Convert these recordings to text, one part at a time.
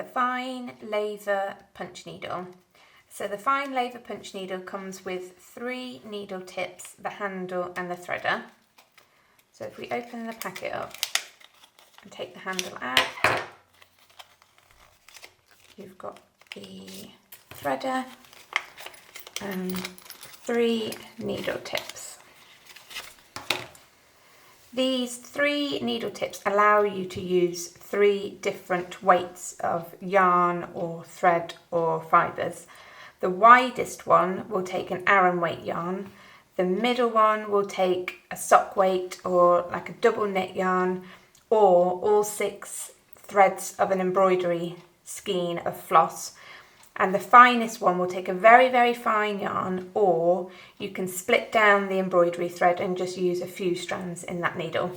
the fine Lavor punch needle. So the fine Lavor punch needle comes with 3 needle tips, the handle and the threader. So if we open the packet up and take the handle out, you've got the threader and 3 needle tips. These 3 needle tips allow you to use 3 different weights of yarn or thread or fibres. The widest one will take an Aran weight yarn. The middle one will take a sock weight or like a double knit yarn, or all 6 threads of an embroidery skein of floss. And the finest one will take a very, very fine yarn, or you can split down the embroidery thread and just use a few strands in that needle.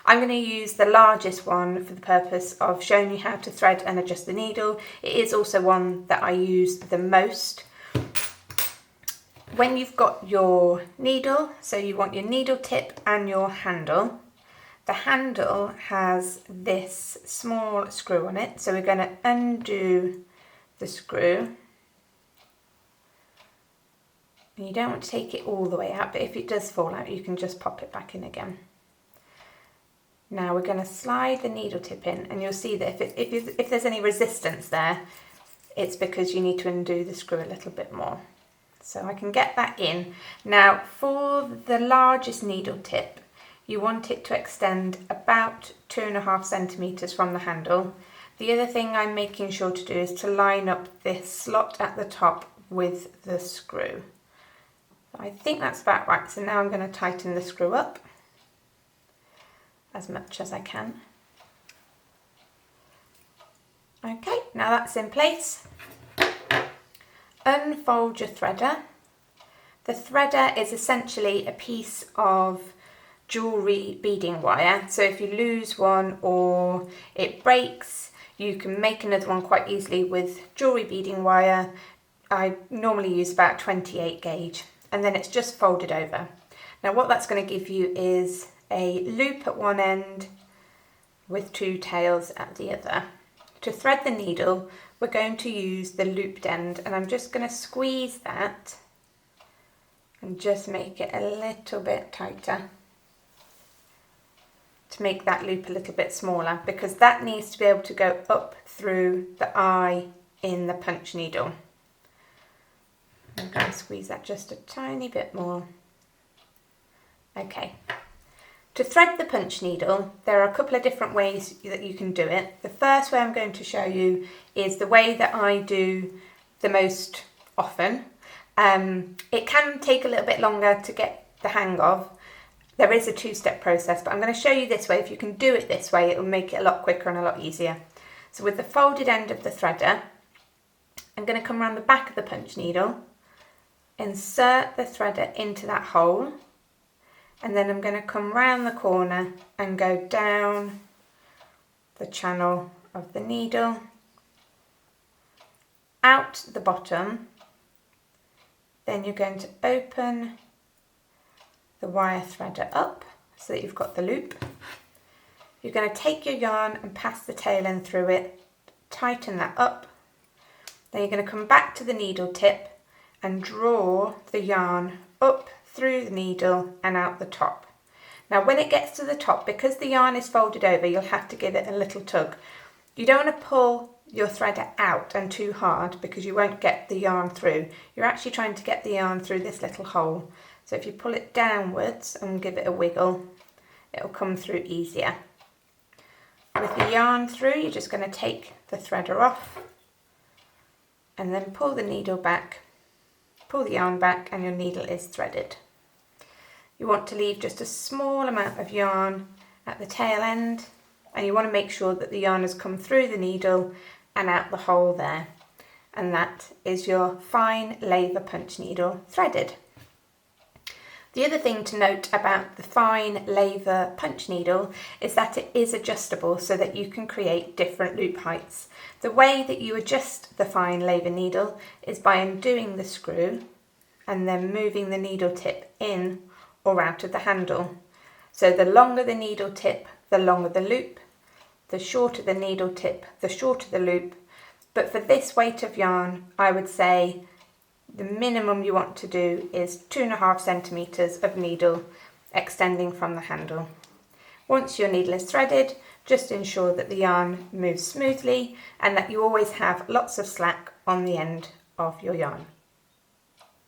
I'm going to use the largest one for the purpose of showing you how to thread and adjust the needle. It is also one that I use the most. When you've got your needle, so you want your needle tip and your handle, the handle has this small screw on it, so we're going to undo the screw. And you don't want to take it all the way out, but if it does fall out, you can just pop it back in again. Now we're going to slide the needle tip in, and you'll see that if there's any resistance there, it's because you need to undo the screw a little bit more. So I can get that in. Now for the largest needle tip, you want it to extend about 2.5 centimetres from the handle. The other thing I'm making sure to do is to line up this slot at the top with the screw. I think that's about right. So now I'm going to tighten the screw up as much as I can. Okay, now that's in place. Unfold your threader. The threader is essentially a piece of jewellery beading wire. So if you lose one or it breaks, you can make another one quite easily with jewellery beading wire. I normally use about 28 gauge, and then it's just folded over. Now what that's going to give you is a loop at one end with 2 tails at the other. To thread the needle, we're going to use the looped end, and I'm just going to squeeze that and just make it a little bit tighter to make that loop a little bit smaller, because that needs to be able to go up through the eye in the punch needle. I'm going to squeeze that just a tiny bit more. Okay. To thread the punch needle, there are a couple of different ways that you can do it. The first way I'm going to show you is the way that I do the most often. It can take a little bit longer to get the hang of. There is a 2-step process, but I'm going to show you this way. If you can do it this way, it will make it a lot quicker and a lot easier. So with the folded end of the threader, I'm going to come around the back of the punch needle, insert the threader into that hole, and then I'm going to come round the corner and go down the channel of the needle, out the bottom. Then you're going to open the wire threader up so that you've got the loop. You're going to take your yarn and pass the tail end through it, tighten that up. Then you're going to come back to the needle tip and draw the yarn up through the needle and out the top. Now when it gets to the top, because the yarn is folded over, you'll have to give it a little tug. You don't want to pull your threader out and too hard, because you won't get the yarn through. You're actually trying to get the yarn through this little hole. So if you pull it downwards and give it a wiggle, it'll come through easier. With the yarn through, you're just going to take the threader off and then pull the needle back. Pull the yarn back and your needle is threaded. You want to leave just a small amount of yarn at the tail end, and you want to make sure that the yarn has come through the needle and out the hole there. And that is your fine Lavor punch needle threaded. The other thing to note about the fine Lavor punch needle is that it is adjustable so that you can create different loop heights. The way that you adjust the fine Lavor needle is by undoing the screw and then moving the needle tip in or out of the handle. So the longer the needle tip, the longer the loop. The shorter the needle tip, the shorter the loop. But for this weight of yarn, I would say the minimum you want to do is 2.5 centimetres of needle extending from the handle. Once your needle is threaded, just ensure that the yarn moves smoothly and that you always have lots of slack on the end of your yarn.